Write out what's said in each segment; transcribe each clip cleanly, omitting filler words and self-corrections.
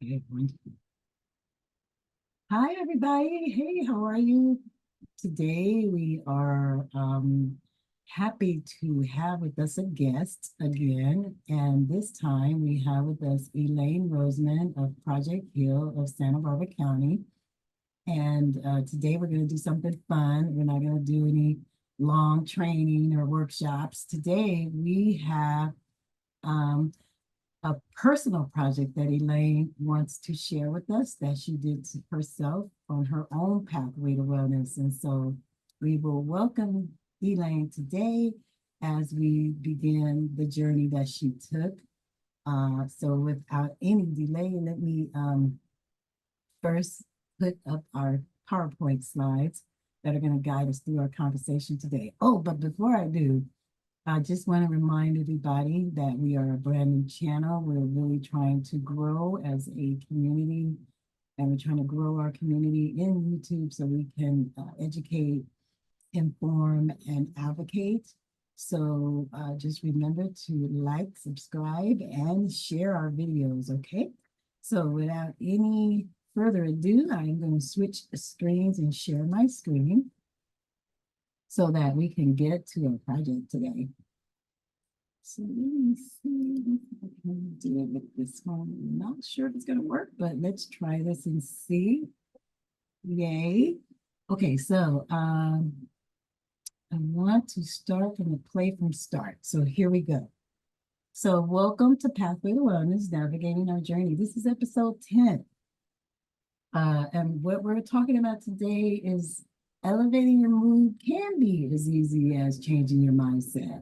Okay, wonderful. Hi, everybody. Hey, how are you? Today we are happy to have with us a guest again. And this time we have with us Elaine Roseman of Project Hill of Santa Barbara County. And today we're going to do something fun. We're not going to do any long training or workshops. Today we have um, a personal project that Elaine wants to share with us that she did to herself on her own pathway to wellness. And so we will welcome Elaine today as we begin the journey that she took. So without any delay, let me first put up our PowerPoint slides that are going to guide us through our conversation today. Oh, but before I do, I just want to remind everybody that we are a brand new channel. We're really trying to grow as a community, and we're trying to grow our community in YouTube so we can educate, inform, and advocate. So just remember to like, subscribe, and share our videos, okay? So without any further ado, I'm going to switch screens and share my screen so that we can get to our project today. So let me see if I can do it with this one. I'm not sure if it's going to work, but let's try this and see. Yay. Okay, so I want to start from the play from start. So here we go. So welcome to Pathway to Wellness, Navigating Our Journey. This is episode 10. And what we're talking about today is elevating your mood can be as easy as changing your mindset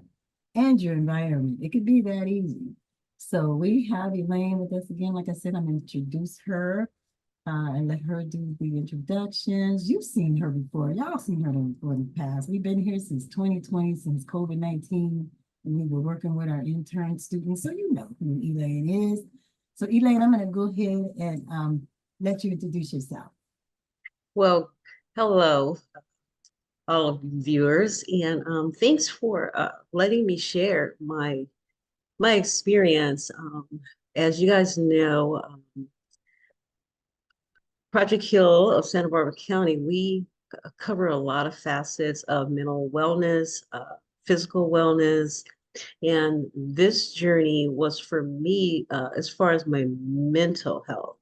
and your environment. It could be that easy. So we have Elaine with us again. Like I said, I'm going to introduce her and let her do the introductions. You've seen her before. Y'all seen her before in the past. We've been here since 2020, since COVID-19, and we were working with our intern students. So you know who Elaine is. So Elaine, I'm going to go ahead and let you introduce yourself. Well, hello, all of you viewers, and thanks for letting me share my experience. As you guys know, Project Hill of Santa Barbara County, we cover a lot of facets of mental wellness, physical wellness, and this journey was for me as far as my mental health.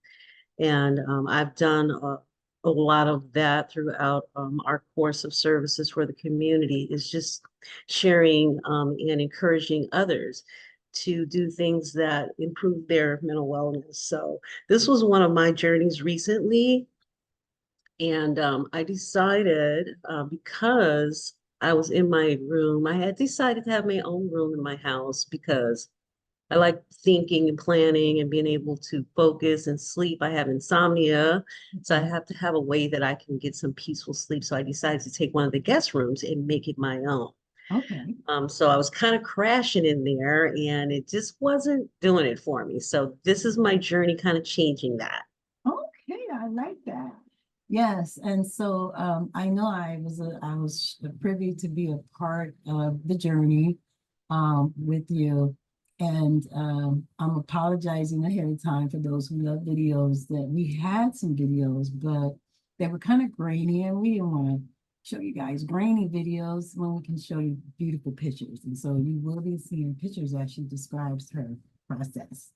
And I've done a lot of that throughout our course of services for the community is just sharing and encouraging others to do things that improve their mental wellness. So this was one of my journeys recently. And I decided because I was in my room, I had decided to have my own room in my house because I like thinking and planning and being able to focus and sleep. I have insomnia, so I have to have a way that I can get some peaceful sleep. So I decided to take one of the guest rooms and make it my own. Okay. So I was kind of crashing in there and it just wasn't doing it for me. So this is my journey kind of changing that. Okay, I like that. Yes, and so I know I was privy to be a part of the journey with you, and I'm apologizing ahead of time for those who love videos that we had some videos, but they were kind of grainy, and we didn't want to show you guys grainy videos when we can show you beautiful pictures, and so you will be seeing pictures as she describes her process.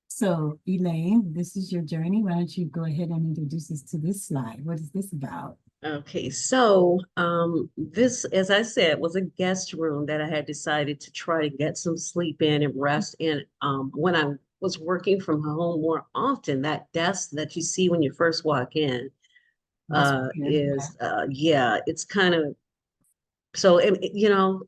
So, Elaine, this is your journey. Why don't you go ahead and introduce us to this slide? What is this about? Okay, so this, as I said, was a guest room that I had decided to try to get some sleep in and rest in. When I was working from home more often, that desk that you see when you first walk in That's yeah. yeah, it's kind of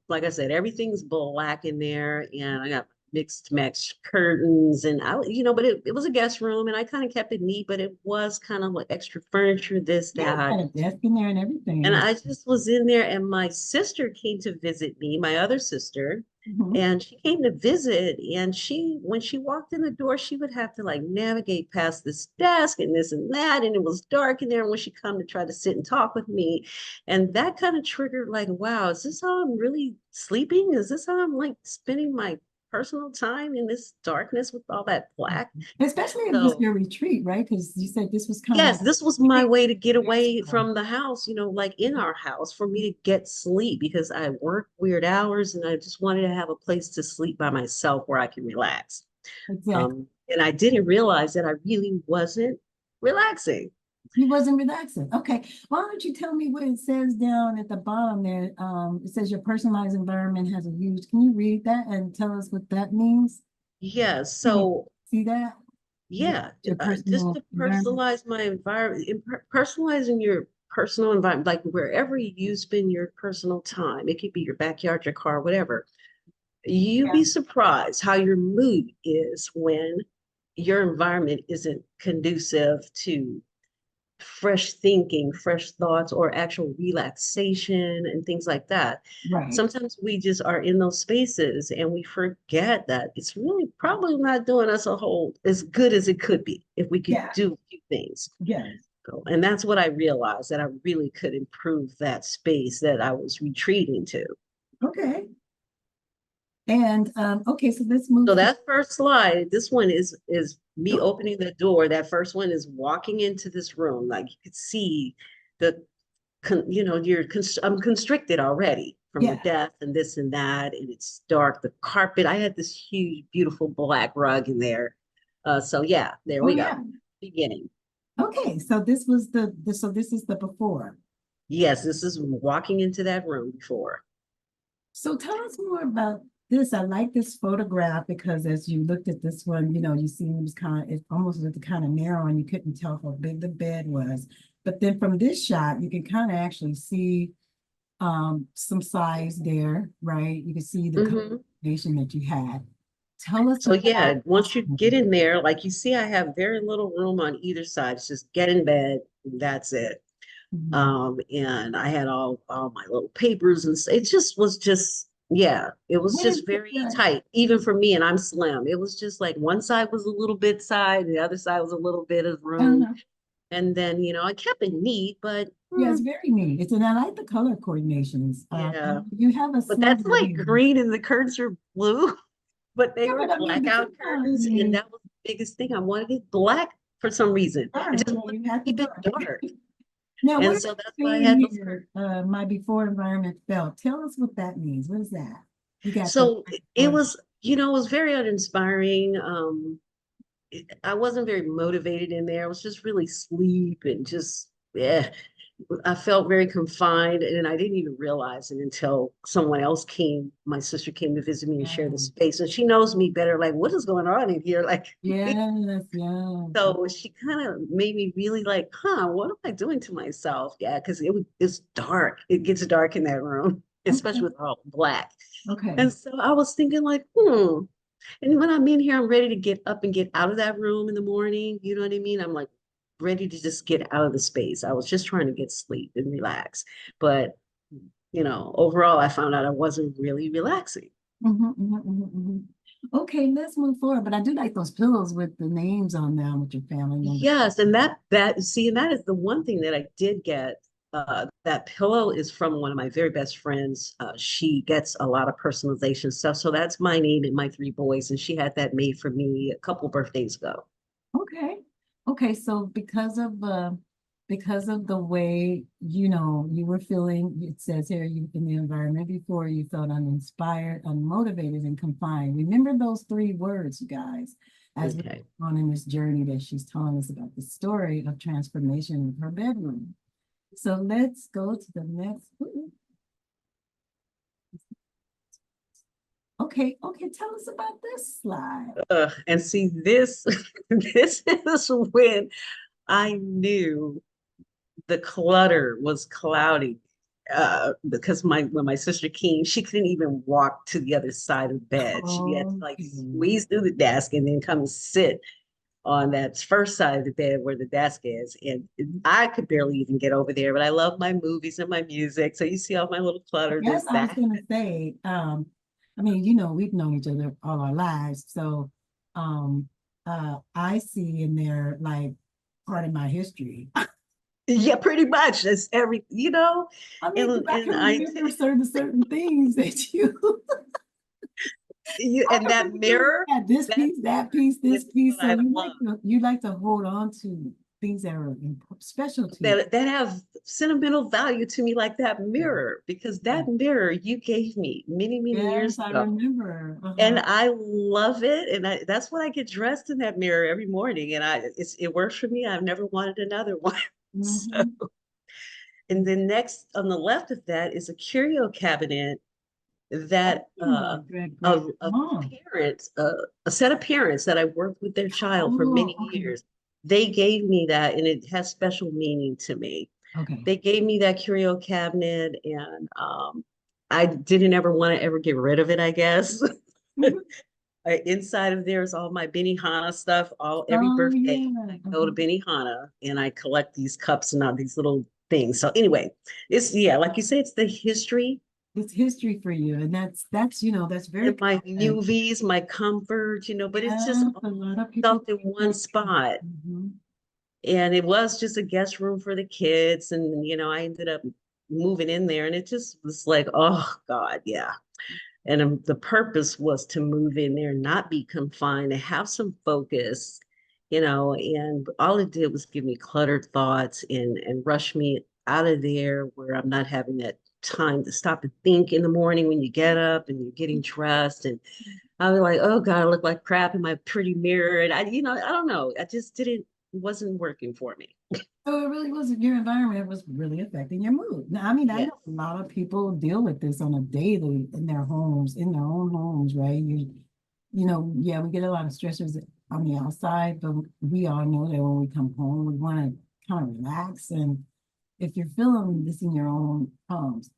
like I said, everything's black in there, and I got mixed match curtains, and but it was a guest room, and I kind of kept it neat, but it was kind of like extra furniture, this, Yeah, it's that. got a desk in there and And everything. I just was in there, and my sister came to visit me, my other sister, Mhm. and she came to visit. And when she walked in the door, she would have to like navigate past this desk and this and that. And it was dark in there. And when she come to try to sit and talk with me, and that kind of triggered like, wow, is this how I'm really sleeping? Is this how I'm like spending my personal time in this darkness with all that black. Especially if it was So your retreat, right? Because you said this was kind of yes, this was my way to get away spiritual. from the house, like in our house for me to get sleep because I work weird hours and I just wanted to have a place to sleep by myself where I can relax. Exactly. And I didn't realize that I really wasn't relaxing. You wasn't relaxing. Okay. Why don't you tell me what it says down at the bottom there? It says your personalized environment has a huge. Can you read that and tell us what that means? Yeah, Can you so see that? yeah, Your just personal to environment. personalize my environment, personalizing your personal environment, like wherever you spend your personal time, it could be your backyard, your car, whatever. You'd Yeah. be surprised how your mood is when your environment isn't conducive to fresh thinking, fresh thoughts, or actual relaxation and things like that. Right. Sometimes we just are in those spaces and we forget that it's really probably not doing us a whole as good as it could be if we could Yeah. do a few things. Yes. And that's what I realized that I really could improve that space that I was retreating to. Okay. And okay, so let's move So to that first slide, this one is me opening the door. That first one is walking into this room. Like you could see the I'm constricted already from the yeah. death and this and that, and it's dark. The carpet, I had this huge, beautiful black rug in there. So yeah, there Oh we go. yeah. Beginning. Okay, so this was so this is the before. Yes, this is walking into that room before. So tell us more about this. I like this photograph because as you looked at this one, you see it was it almost looked kind of narrow and you couldn't tell how big the bed was. But then from this shot, you can kind of actually see some size there, right? You can see the Hmm. combination that you had. Tell us So about yeah, once you get in there, like you see, I have very little room on either side. It's just get in bed, and that's it. Mhm. And I had all my little papers and it just was just yeah, it was What is just very the tight, even for me, and I'm slim. It was just like one side was a little bit side, the other side was a little bit of room. uh, And then, I kept it neat, but yeah, it's very neat. And I like the color coordinations. yeah. And you have a But that's sliver like here. green and the curtains are blue, but they Yeah, were but I mean, but blackout I curtains, and mean, that was the biggest thing. I wanted it black for some reason. I dark, just yeah, wanted you to have to keep it dark. dark. Now, what And am so I that's why I seeing had those curtains. here? My before environment felt. Tell us what that means. What is that? You got the So it or was, it was very uninspiring. I wasn't very motivated in there. I was just really sleep and just, yeah, I felt very confined. And I didn't even realize it until someone else came. My sister came to visit me and share the yeah, space. And she knows me better. Like, what is going on in here? Like, yes, yes. so she kind of made me really like, what am I doing to myself? Yeah, because it's dark. It gets dark in that room, especially Okay, with all black. okay. And so I was thinking like, And when I'm in here, I'm ready to get up and get out of that room in the morning. You know what I mean? I'm like ready to just get out of the space. I was just trying to get sleep and relax. But, overall, I found out I wasn't really relaxing. Mhm, mhm, mhm, mhm. Okay, let's move forward. But I do like those pillows with the names on them with your family members. Yes, and and that is the one thing that I did get. That pillow is from one of my very best friends. She gets a lot of personalization stuff. So that's my name and my three boys, and she had that made for me a couple birthdays ago. Okay. Okay, so because of the way you were feeling, it says here you in the environment before you felt uninspired, unmotivated, and confined. Remember those three words, you guys, as we're Okay. on in this journey that she's telling us about the story of transformation of her bedroom. So let's go to the next. Okay, okay, tell us about this slide. And see this, this is when I knew the clutter was clouding. Because when my sister came, she couldn't even walk to the other side of the bed. She had to like Okay. squeeze through the desk and then come and sit on that first side of the bed where the desk is. And I could barely even get over there, but I love my movies and my music. So you see all my little clutter, Yes, this, I was that. gonna say, I mean, we've known each other all our lives, so um I see in there like part of my history. Yeah, pretty much. That's every. I mean, because and I and can I remember certain things that you And that mirror, Yeah, this that piece, that mirror piece, is this what piece. So I love. you like to hold on to things that are special to you. That have sentimental value to me, like that mirror, because that mirror you gave me many, many years Yes, I ago. remember. And Uh-huh. I love it. And that's why I get dressed in that mirror every morning. And it works for me. I've never wanted another one. So, Hmm. and then next on the left of that is a curio cabinet that Oh, great, a, great. a Mom. parent, a set of parents that I worked with their child for Oh, many okay. years, they gave me that, and it has special meaning to me. Okay. They gave me that curio cabinet, and I didn't ever want to ever get rid of it, I guess. Mhm. Inside of there is all my Benihana stuff. Every Oh, birthday yeah. I go to Benihana and I collect these cups and all these little things. So anyway, it's yeah, like you say, it's the history It's history for you, and that's very and my common. UVs, my comfort, but it's just Yeah, a all lot of people stuffed in think one that. spot. Mhm. And it was just a guest room for the kids. And I ended up moving in there and it just was like, oh God, yeah. And the purpose was to move in there, not be confined, to have some focus, and all it did was give me cluttered thoughts and rush me out of there where I'm not having that time to stop and think in the morning when you get up and you're getting dressed. And I was like, oh God, I look like crap in my pretty mirror. And I don't know. I just didn't, it wasn't working for me. So it really wasn't your environment, it was really affecting your mood. Now, I mean, I Yes. know a lot of people deal with this on a daily in their homes, in their own homes, right? Yeah, we get a lot of stressors on the outside, but we all know that when we come home, we want to kind of relax. And if you're feeling this in your own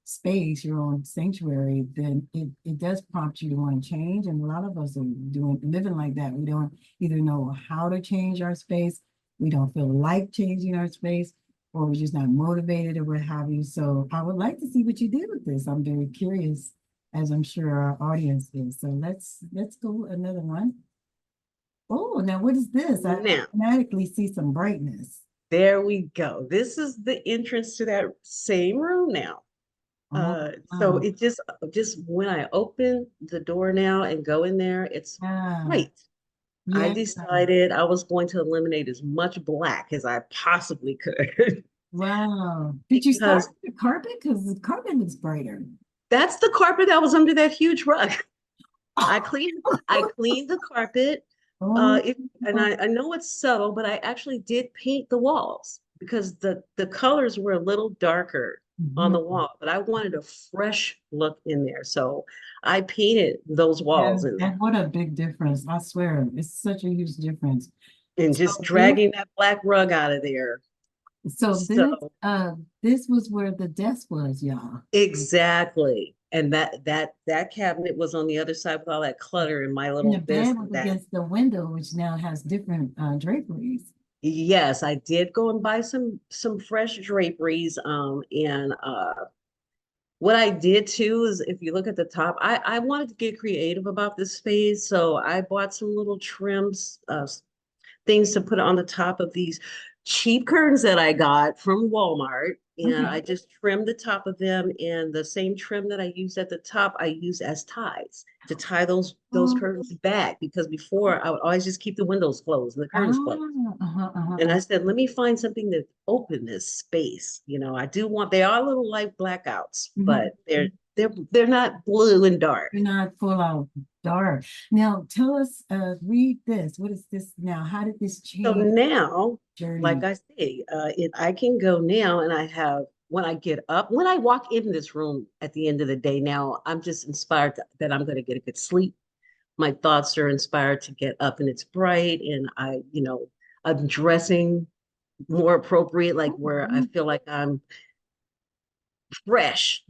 space, your own sanctuary, then it does prompt you to want to change. And a lot of us are living like that. We don't either know how to change our space, we don't feel like changing our space, or we're just not motivated or what have you. So I would like to see what you did with this. I'm very curious, as I'm sure our audience is. So let's go another one. Oh, now what is this? I Now, automatically see some brightness. there we go. This is the entrance to that same room now. Oh, So wow. it just when I open the door now and go in there, it's Yeah. bright. I Yeah. decided I was going to eliminate as much black as I possibly could Wow. Did you start because with the carpet? Because the carpet looks brighter. that's the carpet that was under that huge rug. I cleaned the carpet. Oh, And I know it's subtle, but I actually did paint the walls because the colors were a little darker on the mhm. wall, but I wanted a fresh look in there. So I painted those Yeah, walls in there and what a big difference. I swear, it's such a huge difference. and just So this, dragging that black rug out of there. so So this, uh, this was where the desk was, y'all. exactly. And that cabinet was on the other side with all that clutter and my And the little this bed and was that. against the window, which now has different draperies. Yes, I did go and buy some fresh draperies. And what I did too is if you look at the top, I wanted to get creative about this space. So I bought some little trims, things to put on the top of these cheap curtains that I got from Walmart. And I Okay. just trimmed the top of them, and the same trim that I used at the top, I use as ties to tie those Oh, curtains back because before I would always just keep the windows closed and the curtains closed. And uh-huh. I said, let me find something to open this space. I do want, they are little light blackouts, but Mhm. they're not blue and dark. You're not full out dark. Now, tell us, read this. What is this now? How did this So change now, like journey? I say, I can go now and I have, when I get up, when I walk in this room at the end of the day now, I'm just inspired that I'm going to get a good sleep. My thoughts are inspired to get up and it's bright and I'm dressing more appropriate, like where I Mhm. feel like I'm fresh.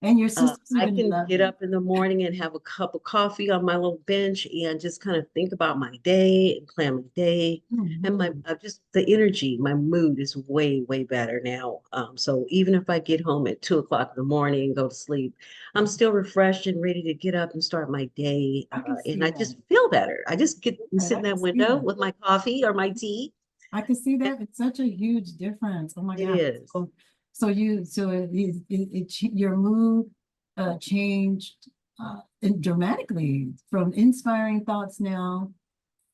And your sisters are I gonna can love get you. up in the morning and have a cup of coffee on my little bench and just kind of think about my day and plan my day. And my Mhm. just the energy, my mood is way, way better now. So even if I get home at 2 o'clock in the morning and go to sleep, I'm still refreshed and ready to get up and start my day. I can And see I that. just feel better. I just get and Right, sit I in can that see window that. with my coffee or my tea. I can see that. It's such a huge difference. Oh my It God. is. So your mood changed and dramatically from inspiring thoughts now,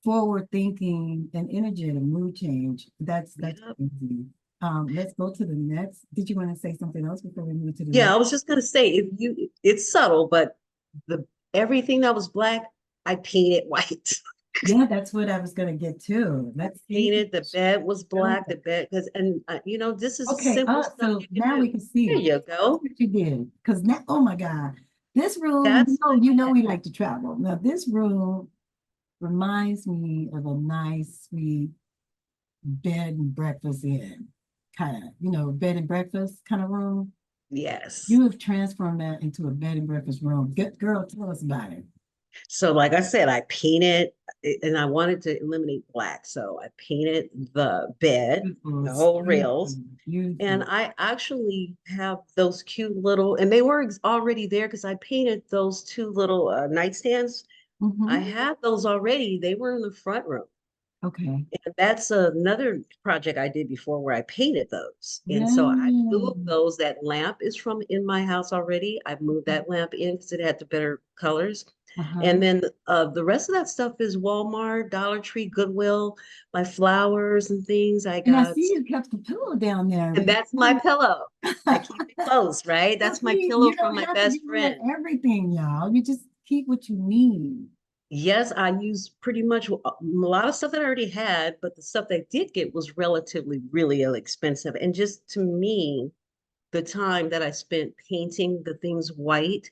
forward thinking and energetic mood change. That's Yep. easy. Let's go to the next. Did you want to say something else before we move to the Yeah, I next? was just gonna say, if you, it's subtle, but the everything that was black, I painted white. Yeah, that's what I was gonna get to. I Let's see. painted, the bed was Show black, us. the bed, because, and you know, this is Okay, simple stuff so you can now we do. can There see. you That's go. what you did. Because now, oh my God, this room, That's my you know bed. we like to travel. Now this room reminds me of a nice, sweet bed and breakfast in kind of, bed and breakfast kind of room. Yes. You have transformed that into a bed and breakfast room. Good girl, tell us about it. So, like I said, I painted and I wanted to eliminate black. So I painted the bed, Beautiful, the whole beautiful, rails. And beautiful. I actually have those cute little, and they were already there because I painted those two little nightstands. I Mm-hmm. had those already. They were in the front room. Okay. And that's another project I did before where I painted those. And Yeah. so I moved those. That lamp is from in my house already. I moved that lamp in because it had the better colors. Uh-huh. And then the rest of that stuff is Walmart, Dollar Tree, Goodwill, my flowers and things I And I got. see you kept the pillow down there. And that's my pillow. I keep it close, right? So That's my see, pillow you from don't my have to get best rid of friend. everything, y'all. You just keep what you need. Yes, I use pretty much a lot of stuff that I already had, but the stuff that I did get was relatively really expensive. And just to me, the time that I spent painting the things white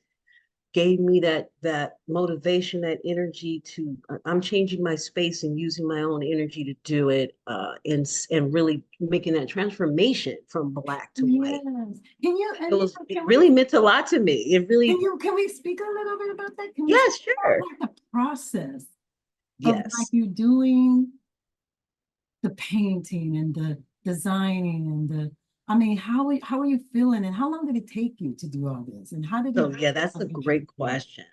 gave me that motivation, that energy to I'm changing my space and using my own energy to do it, and really making that transformation from black to white. Yes. Can you It and you was know, it really meant a lot to me. It really, can we speak a little bit about that? Can we yeah, speak about sure. like the process of like Yes. you doing the painting and the designing and the I mean, how are you feeling and how long did it take you to do all this? And how did it So yeah, that's a interest great you? question.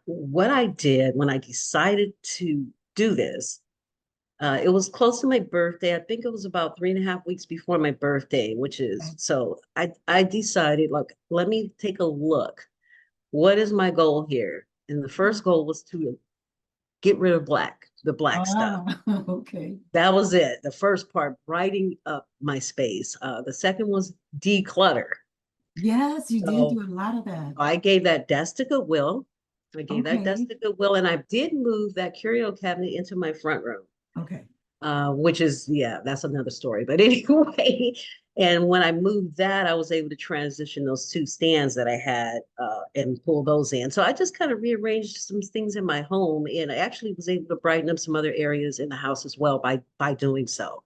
What I did when I decided to do this, it was close to my birthday. I think it was about 3.5 weeks before my birthday, which is Okay. so I decided, like, let me take a look. What is my goal here? And the first goal was to get rid of the black stuff. Ah, okay. That was it. The first part, brighting up my space. The second was declutter. Yes, you did So do a lot of that. I gave that desk to Goodwill. I gave that desk Okay. to Goodwill, and I did move that curio cabinet into my front room, Okay. which is, yeah, that's another story. But anyway, and when I moved that, I was able to transition those two stands that I had and pull those in. So I just kind of rearranged some things in my home, and I actually was able to brighten up some other areas in the house as well by doing so.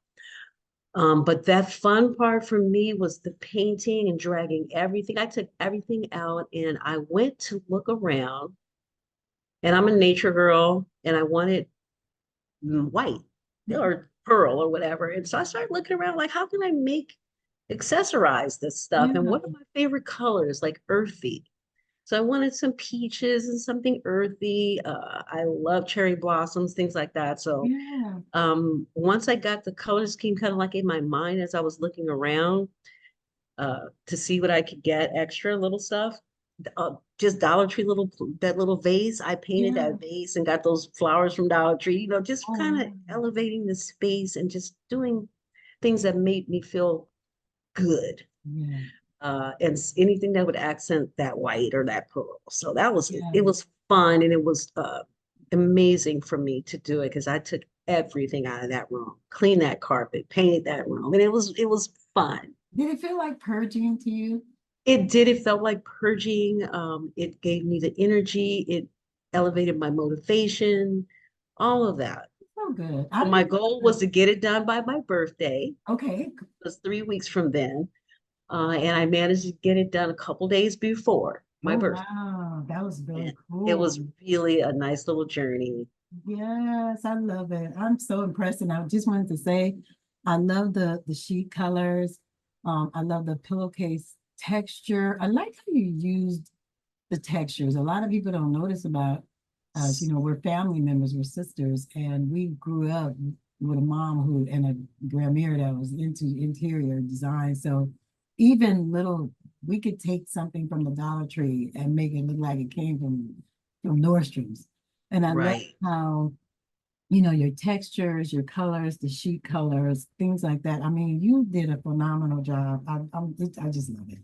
But that fun part for me was the painting and dragging everything. I took everything out and I went to look around, and I'm a nature girl and I wanted white or pearl or whatever. And so I started looking around like, how can I accessorize this stuff? And Yeah. what are my favorite colors, like earthy? So I wanted some peaches and something earthy. I love cherry blossoms, things like that. So Yeah. once I got the color scheme kind of like in my mind as I was looking around, to see what I could get extra little stuff. Just Dollar Tree that little vase. I painted Yeah. that vase and got those flowers from Dollar Tree, just Oh, kind of wow. elevating the space and just doing things that made me feel good. Yeah. And anything that would accent that white or that pearl. So that was it. It Yeah. was fun and it was amazing for me to do it because I took everything out of that room, cleaned that carpet, painted that room, and it was fun. Did it feel like purging to you? It did. It felt like purging. It gave me the energy. It elevated my motivation, all of that. So good. So I my think goal was to get it done by my birthday. It okay. was 3 weeks from then. And I managed to get it done a couple days before my Oh birthday. wow. That was really And it cool. was really a nice little journey. Yes, I love it. I'm so impressed. And I just wanted to say, I love the sheet colors. I love the pillowcase texture. I like how you used the textures. A lot of people don't notice about us. We're family members, we're sisters, and we grew up with a mom and a grandmother that was into interior design. So even little we could take something from the Dollar Tree and make it look like it came from Nordstrom's. And I love Right. how, your textures, your colors, the sheet colors, things like that. I mean, you did a phenomenal job. I just love it.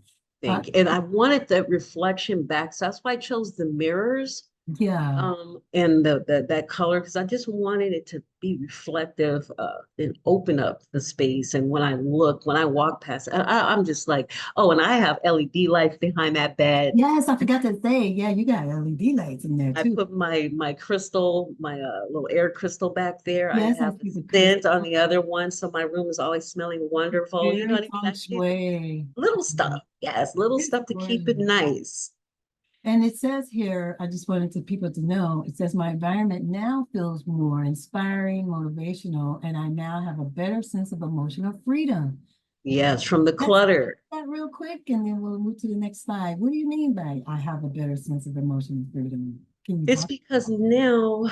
Uh, Think. And I wanted that reflection back. So that's why I chose the mirrors yeah. and the that color because I just wanted it to be reflective and open up the space. And when I walk past, I'm just like, oh, and I have LED lights behind that bed. Yes, I forgot to say, yeah, you got LED lights in there I too. put my crystal, my little air crystal back there. I Yes, I have the see the scent on crystal. the other one, so my room is always smelling wonderful. You know Very what I mean? feng shui. Little stuff, yes, little It's stuff to keep it gorgeous. nice. And it says here, I just wanted to people to know, it says my environment now feels more inspiring, motivational, and I now have a better sense of emotional freedom. Yes, from the Let's clutter. that real quick and then we'll move to the next slide. What do you mean by I have a better sense of emotional freedom? Can you It's talk? because now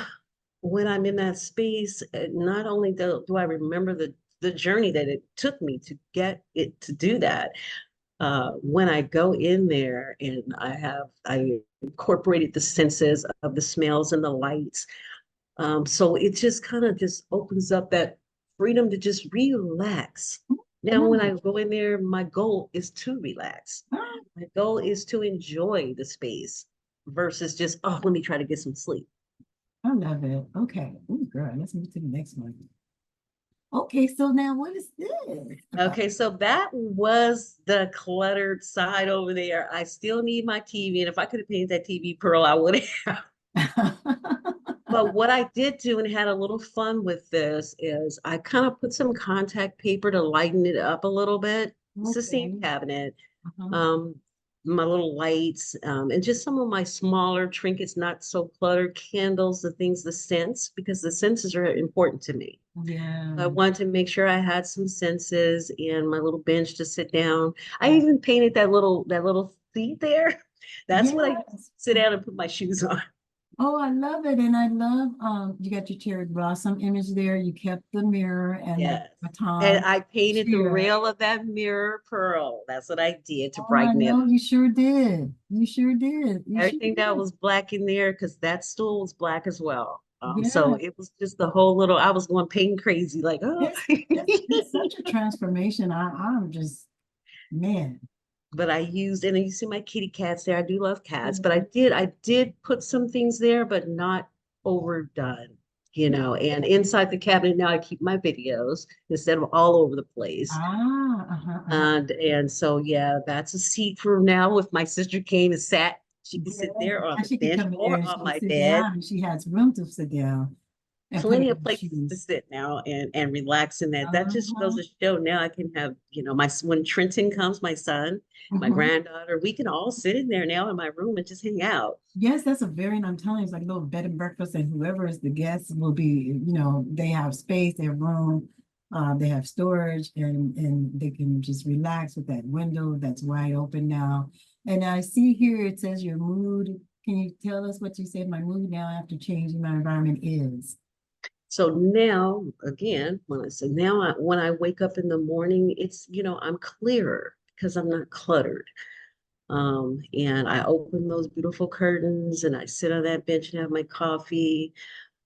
when I'm in that space, not only do I remember the journey that it took me to get it to do that, when I go in there and I incorporated the senses of the smells and the lights. So it just kind of just opens up that freedom to just relax. Now, when I Yeah. go in there, my goal is to relax. My goal is to enjoy the space versus just, oh, let me try to get some sleep. I love it. Okay. Oh, girl, let's move to the next one. Okay, so now what is this about? Okay, so that was the cluttered side over there. I still need my TV, and if I could have painted that TV pearl, I would have. But what I did do and had a little fun with this is I kind of put some contact paper to lighten it up a little bit. It's the same Okay. cabinet, Uh-huh. um, my little lights, and just some of my smaller trinkets, not so cluttered, candles, the things, the scents, because the senses are important to me. Yeah. I wanted to make sure I had some senses and my little bench to sit down. I even painted that little seat there. That's what I used to Yes. sit down and put my shoes on. Oh, I love it. And I love you got your cherry blossom image there. You kept the mirror and the Yes. And baton I painted the chair. rail of that mirror pearl. That's what I did to Oh, I brighten it know up. you sure did. You sure did. You sure Everything that did. was black in there, because that stool was black as well. So Yeah. it was just the whole little, I was going painting crazy, like, oh. It's such a transformation. I'm just man. But I used, and you see my kitty cats there. I do love cats, but Yeah. I did put some things there, but not overdone, and inside the cabinet now I keep my videos instead of all over the place. Ah, uh-huh. And so yeah, that's a seat for now. If my sister came and sat, she could Yeah. sit there on And the she could bench come in there or and she on could my sit bed. down and she has room to sit down and put Plenty in of her places to shoes. sit now and relax in that. That just goes Uh-huh. to show now I can have, my when Trenton comes, my son, my Mhm. granddaughter, we can all sit in there now in my room and just hang out. Yes, that's a very, and I'm telling you, it's like a little bed and breakfast, and whoever is the guest will be, they have space, they have room, they have storage, and they can just relax with that window that's wide open now. And I see here it says your mood. Can you tell us what you said? My mood now after changing my environment is. So now, again, when I say now, when I wake up in the morning, it's, I'm clearer because I'm not cluttered. And I open those beautiful curtains and I sit on that bench and have my coffee.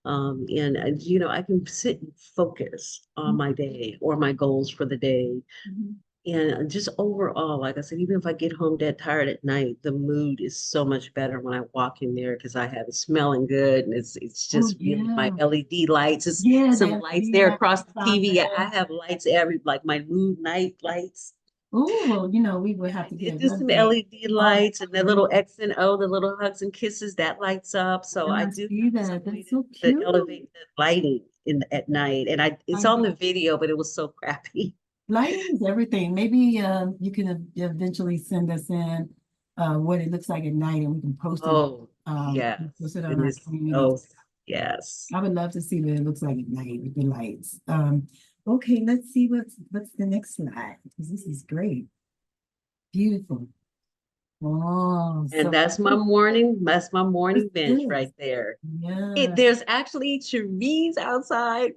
I can sit and focus on my day or my goals for the day. Mhm. And just overall, like I said, even if I get home dead tired at night, the mood is so much better when I walk in there because I have it smelling good and it's Oh, just really my yeah. LED lights. It's Yeah, the some lights LED there lights across the out TV. I there. have lights like my mood night lights. Oh, well, we would Yeah, have I to get did an do some update. LED Oh, that lights and the LED. little X and O, the little hugs and kisses, that lights up. So Yeah, I I do see have some that. way That's so to cute. elevate the lighting at night. And it's I on the video, but it was so crappy. Lighting is everything. Maybe you can eventually send us in what it looks like at night, and we can Oh, post yes. it on And our it's community. oh yes. I would love to see what it looks like at night with the lights. Okay, let's see what's the next slide because this is great, beautiful. Oh, And so that's my what's morning bench this? right there. Yeah, There's actually trees outside.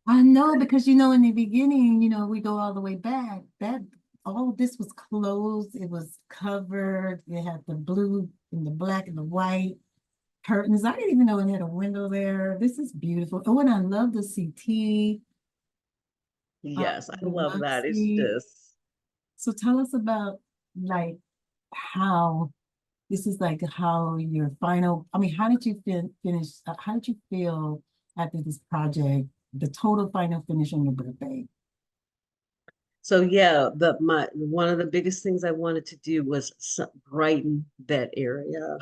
I know because in the beginning, we go all the way back. That all of this was closed. It was covered. It had the blue and the black and the white curtains. I didn't even know it had a window there. This is beautiful. Oh, and I love the CT, Yes, I the love love that. It's seat. just, So tell us about like how this is like how your final, I mean, how did you finish, how did you feel after this project, the total final finish on your birthday? so yeah, my one of the biggest things I wanted to do was brighten that area.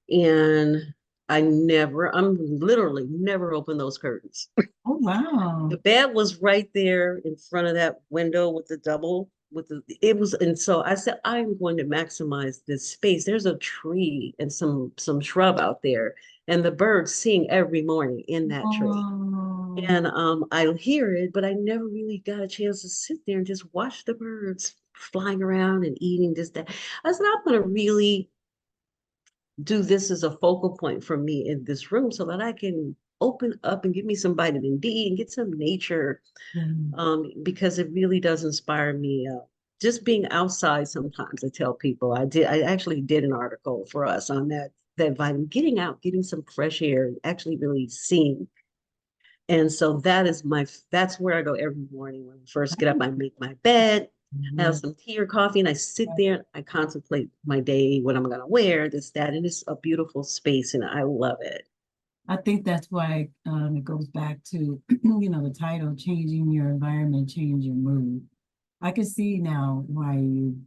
And I'm literally never opened those curtains. Oh, The wow. bed was right there in front of that window with the double with the it was, and so I said, I'm going to maximize this space. There's a tree and some shrub out there, and the birds sing every morning in that tree. Oh, And I hear it, but I never really got a chance to sit there and just watch the birds flying around and eating this, that. I said, I'm gonna really do this as a focal point for me in this room so that I can open up and get me some vitamin D and get some nature, yeah. because it really does inspire me. Just being outside sometimes, I tell people, I actually did an article for us on that vitamin, getting out, getting some fresh air, actually really seeing. And so that's where I go every morning. When I first get up, I make my bed, have Mhm. some tea or coffee, and I sit there, I contemplate my day, what I'm gonna wear, this, that, and it's a beautiful space, and I love it. I think that's why it goes back to, the title, changing your environment, change your mood. I can see now why you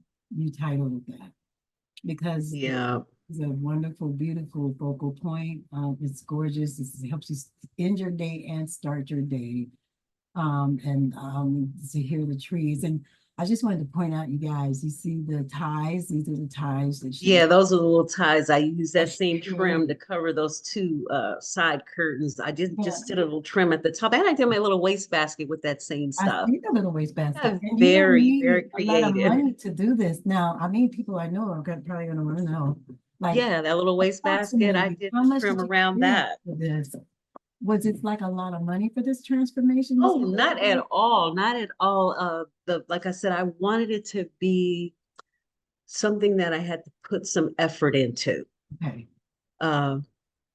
titled it that because Yeah. it's a wonderful, beautiful focal point. It's gorgeous. It helps you end your day and start your day. And to hear the trees. And I just wanted to point out, you guys, you see the ties. These are the ties Yeah, those are the little ties. I use that that she same trim created. to cover those two side curtains. I did Yeah, just did a little trim at the top, and I did my little wastebasket with that same I stuff. see the little wastebasket, Yeah, and you don't very, very need a lot of creative. money to do this. Now, I mean, people I know are probably going to want to know, like, Yeah, that little wastebasket, I approximately, did how the much trim did you around spend that. for this? Was it like a lot of money for this transformation, Miss Oh, not at Elaine? all, not at all. The like I said, I wanted it to be something that I had to put some effort into, Okay. uh,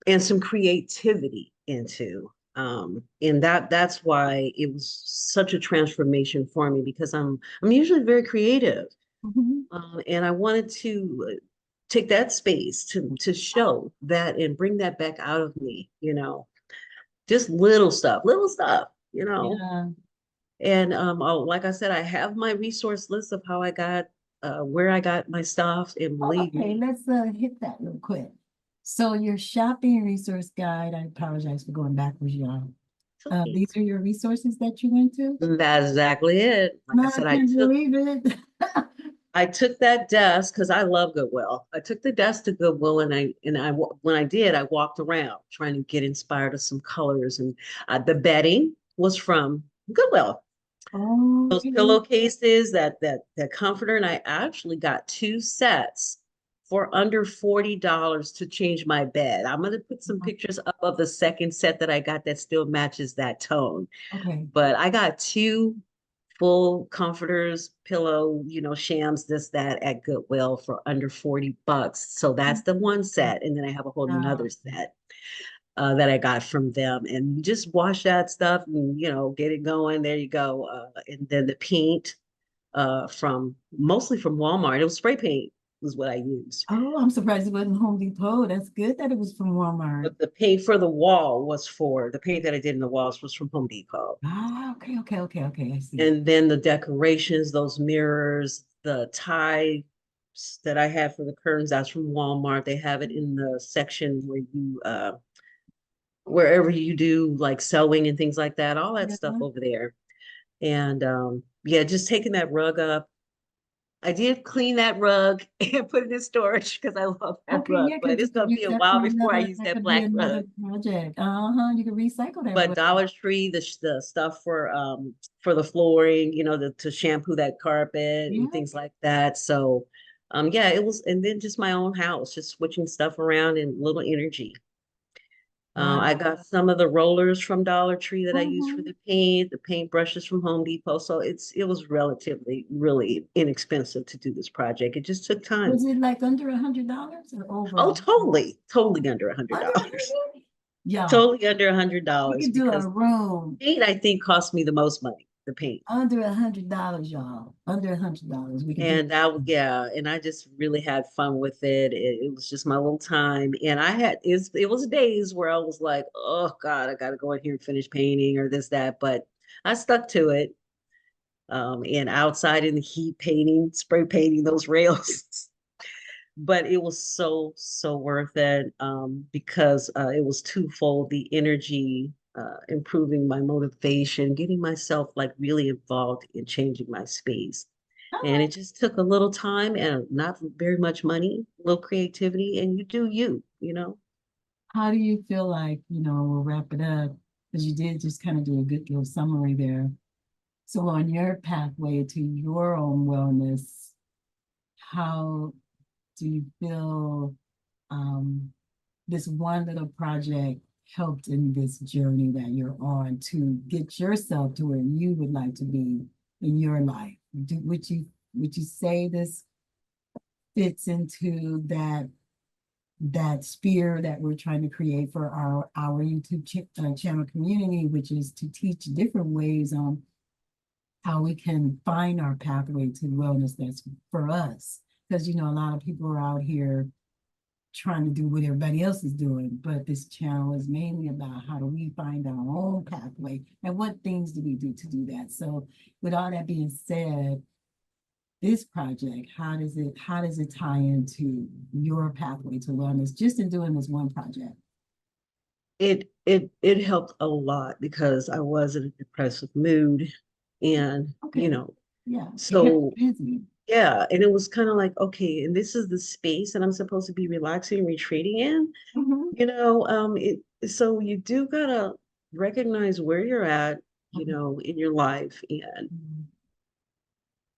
and some creativity into. And that's why it was such a transformation for me, because I'm usually very creative, Mhm. and I wanted to take that space to show that and bring that back out of me. Just little stuff. Yeah. And like I said, I have my resource list of how I got where I got my stuff, and Oh, believe okay, me, let's hit that real quick. So your shopping resource guide, I apologize for going backwards, y'all. it's okay. These are your resources that you went to? That's exactly it. Like I No, I said, can't believe it. I took that desk because I love Goodwill. I took the desk to Goodwill, when I did, I walked around trying to get inspired of some colors, and the bedding was from Goodwill. Those Okay. pillowcases, that comforter, and I actually got two sets for under $40 to change my bed. I'm gonna put some pictures up of the second set that I got that still matches that tone. Okay. But I got two full comforters, pillow, shams, this, that at Goodwill for under $40. So that's the one set. And then I have a whole Wow. nother set that I got from them. And you just wash that stuff and, get it going. There you go. And then the paint mostly from Walmart. It was spray paint was what I used. Oh, I'm surprised it wasn't Home Depot. That's good that it was from Walmart. But the paint for the paint that I did in the walls was from Home Depot. Ah, okay, okay, okay, okay. I see. And then the decorations, those mirrors, the ties that I had for the curtains, that's from Walmart. They have it in the section wherever you do like sewing and things like that, all that Yeah. stuff over there. And yeah, just taking that rug up. I did clean that rug and put it in storage because I love that Okay, rug, yeah, but because you it's could gonna use be a that for while before I another, use that that could be black another rug. project. Uh-huh. You could recycle that But rug. Dollar Tree, the stuff for the flooring, to shampoo that carpet Yeah. and things like that. So yeah, it was, and then just my own house, just switching stuff around and little energy. Wow. I got some of the rollers from Dollar Tree that I use for Mhm. the paint brushes from Home Depot. So it was relatively really inexpensive to do this project. It just took time. Was it like under $100 or Oh, over? totally under a hundred Under dollars. 100? Y'all, Totally under a hundred we dollars could do a because room paint I think cost me the most money, the paint. under $100, y'all. Under $100. We could do. And yeah, and I just really had fun with it. It was just my little time. And it was days where I was like, oh God, I gotta go in here and finish painting or this, that. But I stuck to it. And outside in the heat painting, spray painting those rails. But it was so worth it because it was twofold: the energy, improving my motivation, getting myself like really involved in changing my space. And it just took a little time and not very much money, a little creativity, and you do you, you know. How do you feel like, we'll wrap it up because you did just kind of do a good little summary there. So on your pathway to your own wellness, how do you feel this one little project helped in this journey that you're on to get yourself to where you would like to be in your life? Would you say this fits into that sphere that we're trying to create for our YouTube channel community, which is to teach different ways on how we can find our pathway to wellness that's for us. Because a lot of people are out here trying to do what everybody else is doing, but this channel is mainly about how do we find our own pathway and what things do we do to do that. So with all that being said, this project, how does it tie into your pathway to wellness just in doing this one project? It helped a lot because I was in a depressive mood, and Okay, yeah, it kept so you busy. yeah, and it was kind of like, okay, and this is the space that I'm supposed to be relaxing and retreating in, Mhm. so you do gotta recognize where you're at, Mhm. in your life, and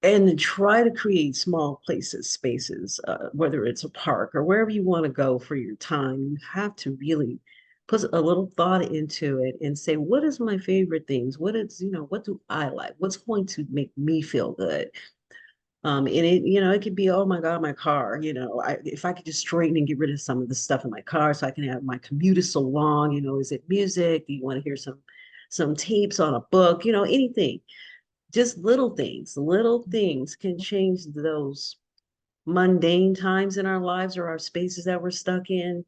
then try to create small places, spaces, whether it's a park or wherever you want to go for your time. You have to really put a little thought into it and say, what is my favorite things? What do I like? What's going to make me feel good? And it could be, oh my God, my car, if I could just straighten and get rid of some of the stuff in my car so I can have my commute is so long, is it music? Do you want to hear some tapes on a book, anything, just little things can change those mundane times in our lives or our spaces that we're stuck in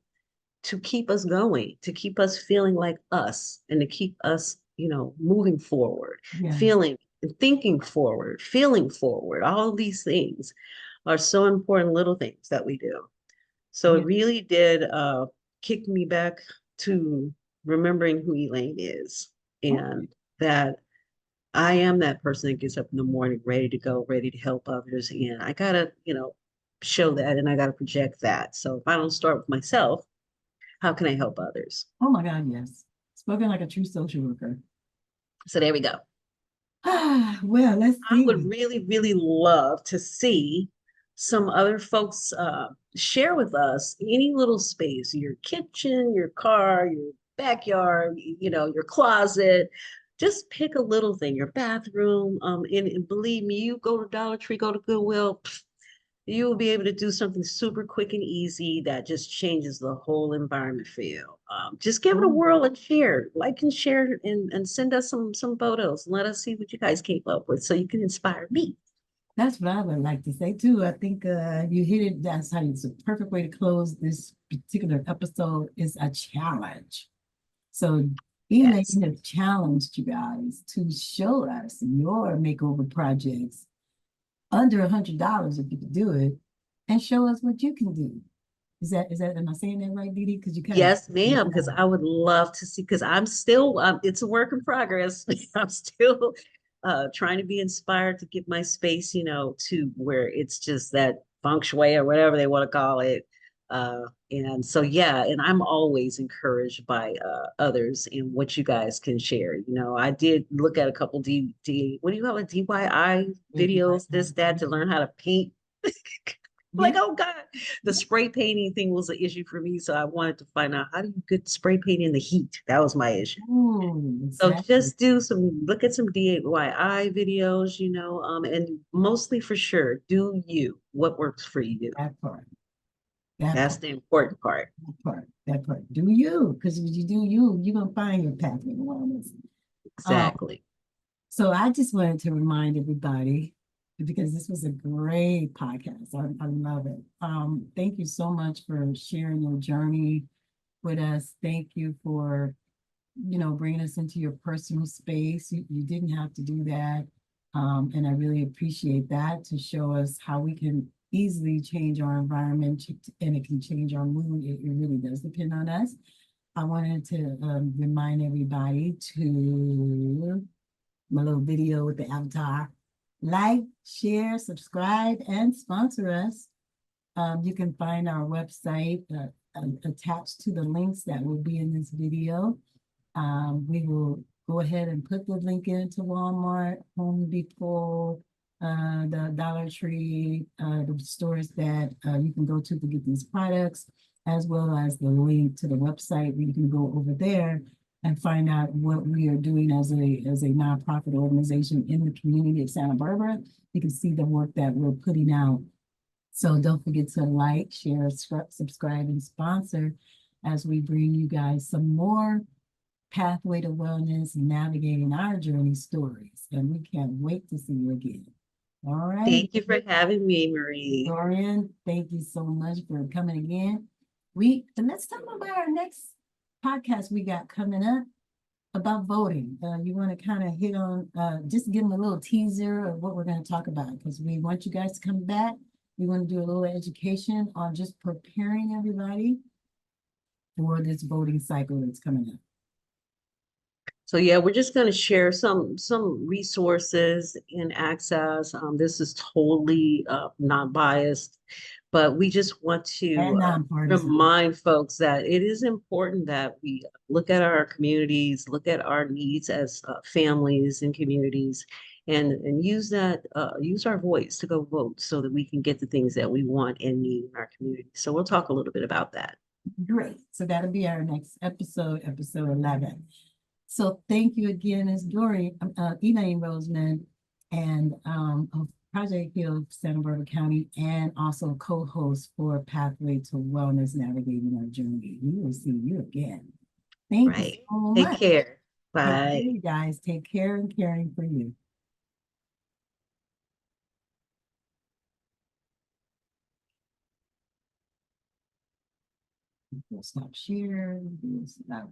to keep us going, to keep us feeling like us, and to keep us, moving forward, Yeah, feeling and thinking forward, feeling forward. All of these things are so important, little things that we do. So it yeah. really did kick me back to remembering who Elaine is, Okay. and that I am that person that gets up in the morning ready to go, ready to help others. And I gotta, show that, and I gotta project that. So if I don't start with myself, how can I help others? Oh my God, yes. Spoken like a true social worker. So there we go. Well, let's I would see. really, really love to see some other folks share with us any little space, your kitchen, your car, your backyard, your closet. Just pick a little thing, your bathroom. And believe me, you go to Dollar Tree, go to Goodwill, you will be able to do something super quick and easy that just changes the whole environment for you. Just give it a Oh, whirl and share, like and share, and send us some photos and let us see what you guys came up with so you can inspire me. that's what I would like to say too. I think you hit it. That's how it's a perfect way to close this particular episode is a challenge. So Elaine Yes. has challenged you guys to show us your makeover projects under $100 if you could do it, and show us what you can do. Is that am I saying that right, Didi? Because you kind of Yes, ma'am, because I would love to see, because I'm still, it's a work in progress. I'm still trying to be inspired to get my space, to where it's just that feng shui or whatever they want to call it. And so, yeah, and I'm always encouraged by others and what you guys can share. I did look at a couple what do you call it, DIY videos, this, that, to learn how to paint. Like, Yeah. oh God, the spray painting thing was an issue for me. So I wanted to find out how do you get spray paint in the heat? That was my issue. Oh, So exactly. just look at some DIY videos, and mostly for sure, do you, what works for you. That part. That That's part. the important part. That part. That part. Do you? Because if you do you, you're gonna find your pathway to wellness. Um, Exactly. so I just wanted to remind everybody because this was a great podcast. I love it. Thank you so much for sharing your journey with us. Thank you for bringing us into your personal space. You didn't have to do that. And I really appreciate that to show us how we can easily change our environment and it can change our mood. It really does depend on us. I wanted to remind everybody to my little video with the avatar. Like, share, subscribe, and sponsor us. You can find our website attached to the links that will be in this video. We will go ahead and put the link into Walmart, Home Depot, the Dollar Tree, the stores that you can go to get these products, as well as the link to the website where you can go over there and find out what we are doing as a nonprofit organization in the community of Santa Barbara. You can see the work that we're putting out. So don't forget to like, share, subscribe, and sponsor as we bring you guys some more pathway to wellness and navigating our journey stories. And we can't wait to see you again. All right. Thank you for having me, Marie. Dorian, thank you so much for coming again. Let's talk about our next podcast we got coming up about voting. You want to kind of hit on just give them a little teaser of what we're going to talk about because we want you guys to come back. We want to do a little education on just preparing everybody for this voting cycle that's coming up. So yeah, we're just going to share some resources and access. This is totally non-biased, but we just want to And nonpartisan. remind folks that it is important that we look at our communities, look at our needs as families and communities, and use our voice to go vote so that we can get the things that we want and need in our community. So we'll talk a little bit about that. Great. So that'll be our next episode, episode 11. So thank you again, as Elaine Roseman, and of Project Heal Santa Barbara County, and also co-host for Pathway to Wellness Navigating Our Journey. We will see you again. Thank you Right. so Take much. care. Take care, Bye. you guys. Take care and caring for you. We'll stop sharing. We'll stop.